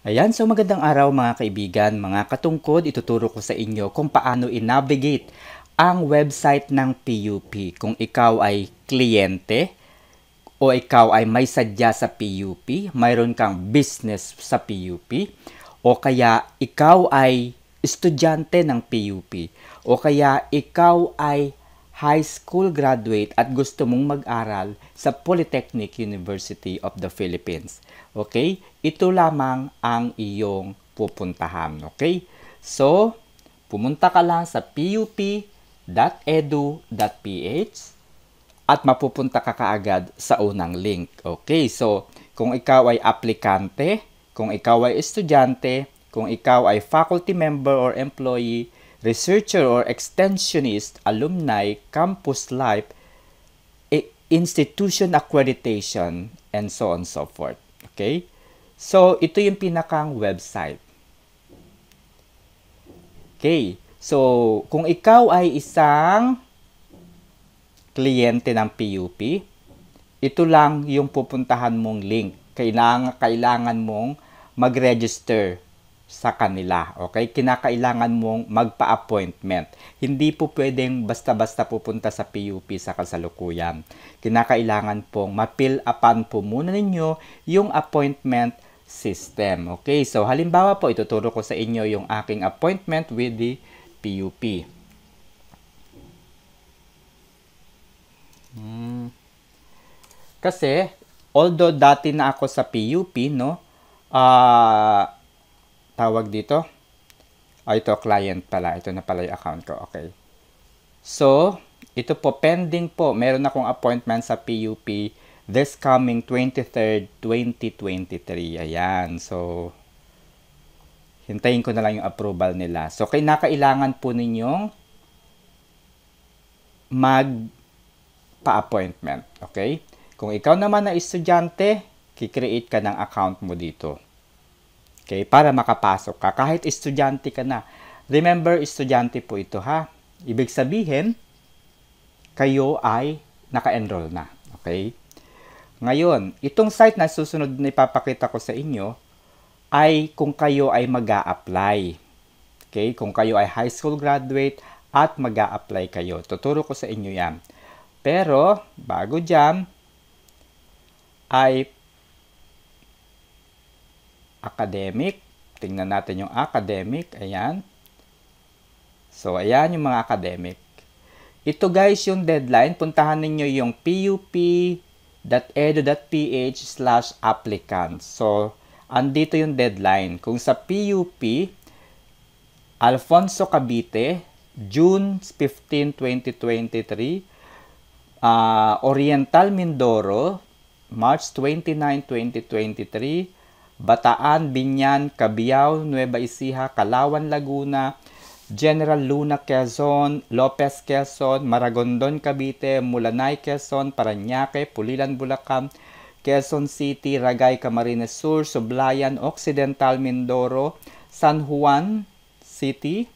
Ayan, so magandang araw mga kaibigan, mga katungkod, ituturo ko sa inyo kung paano i-navigate ang website ng PUP. Kung ikaw ay kliyente o ikaw ay may sadya sa PUP, mayroon kang business sa PUP, o kaya ikaw ay estudyante ng PUP, o kaya ikaw ay high school graduate at gusto mong mag-aral sa Polytechnic University of the Philippines. Okay? Ito lamang ang iyong pupuntahan. Okay? So, pumunta ka lang sa pup.edu.ph at mapupunta ka kaagad sa unang link. Okay? So, kung ikaw ay aplikante, kung ikaw ay estudyante, kung ikaw ay faculty member or employee, researcher or extensionist, alumni, campus life, institution accreditation, and so on and so forth. Okay? So, ito yung pinakang website. Okay. So, kung ikaw ay isang kliyente ng PUP, ito lang yung pupuntahan mong link. Kailangan mong mag-register sa kanila. Okay? Kinakailangan mong magpa-appointment. Hindi po pwedeng basta-basta pupunta sa PUP sa kasalukuyan. Kinakailangan pong ma-fill upan po muna ninyo yung appointment system. Okay? So, halimbawa po, ituturo ko sa inyo yung aking appointment with the PUP. Kasi, although dati na ako sa PUP, no? Tawag dito. Ito, client pala. Ito na pala yung account ko. Okay. So, ito po, pending po. Meron akong appointment sa PUP this coming 23rd, 2023. Ayan. So, hintayin ko na lang yung approval nila. So, kinakailangan po ninyong magpa-appointment. Okay? Kung ikaw naman na estudyante, kikreate ka ng account mo dito. Okay, para makapasok ka. Kahit estudyante ka na. Remember, estudyante po ito ha. Ibig sabihin, kayo ay naka-enroll na. Okay? Ngayon, itong site na susunod na ipapakita ko sa inyo ay kung kayo ay mag-a-apply. Okay? Kung kayo ay high school graduate at mag-a-apply kayo. Tuturo ko sa inyo yan. Pero, bago dyan, ay academic. Tingnan natin yung academic. Ayan. So, ayan yung mga academic. Ito guys, yung deadline. Puntahan ninyo yung pup.edu.ph/applicants. So, andito yung deadline. Kung sa PUP, Alfonso Cavite, June 15, 2023. Oriental Mindoro, March 29, 2023. Bataan, Binyan, Cabiao, Nueva Ecija, Calauan, Laguna, General Luna, Quezon, Lopez, Quezon, Maragondon, Cavite, Mulanay, Quezon, Parañaque, Pulilan, Bulacan, Quezon City, Ragay, Camarines Sur, Sublayan, Occidental, Mindoro, San Juan City,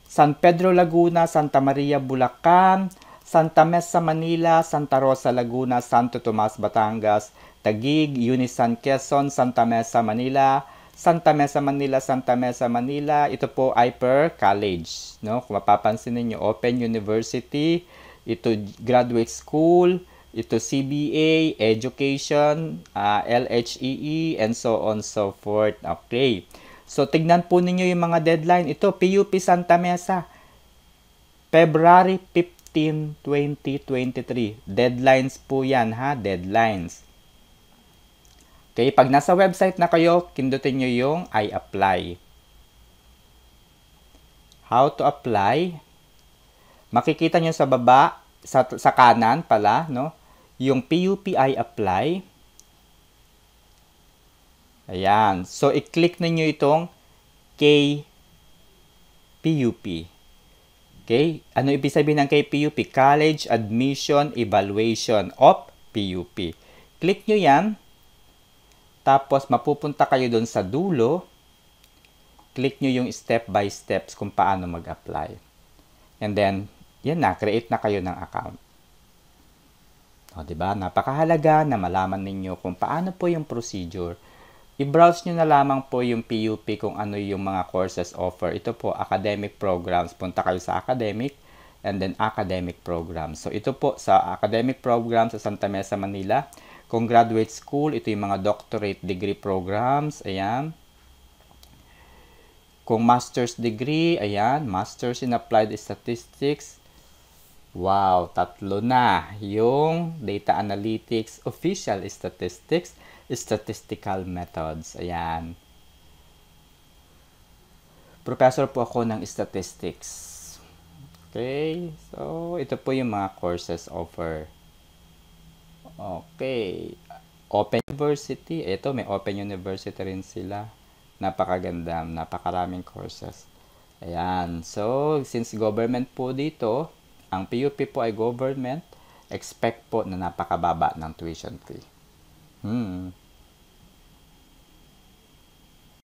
San Pedro, Laguna, Santa Maria, Bulacan, Santa Mesa, Manila, Santa Rosa, Laguna, Santo Tomas, Batangas, Taguig, Unisan, Quezon, Santa Mesa, Manila, Santa Mesa, Manila, Santa Mesa, Manila. Ito po ay per college. No? Kung mapapansin ninyo, Open University, ito graduate school, ito CBA, education, LHEE, and so on so forth. Okay. So, tignan po ninyo yung mga deadline. Ito, PUP Santa Mesa, February 15, 2023. Deadlines po yan, ha? Deadlines. Okay, pag nasa website na kayo, kindutin nyo yung I apply. How to apply? Makikita nyo sa baba, sa kanan pala, no? Yung PUP I apply. Ayan. So, i-click ninyo itong KPUP. Okay? Ano ibig sabihin ng KPUP? College Admission Evaluation of PUP. Click nyo yan. Tapos, mapupunta kayo doon sa dulo. Click nyo yung step by steps kung paano mag-apply. And then, yan na, create na kayo ng account. O, diba? Napakahalaga na malaman ninyo kung paano po yung procedure I-browse nyo na lamang po yung PUP kung ano yung mga courses offer. Ito po, academic programs. Punta kayo sa academic and then academic programs. So, ito po sa academic program sa Santa Mesa, Manila. Kung graduate school, ito yung mga doctorate degree programs. Ayan. Kung master's degree, ayan, Master's in Applied Statistics. Wow, 3 na. Yung Data Analytics, Official Statistics, Statistical Methods. Ayan. Professor po ako ng Statistics. Okay, so ito po yung mga courses offer. Okay, Open University. Ito, may Open University rin sila. Napakaganda, napakaraming courses. Ayan, so since government po dito, ang PUP po ay government, expect po na napakababa ng tuition fee.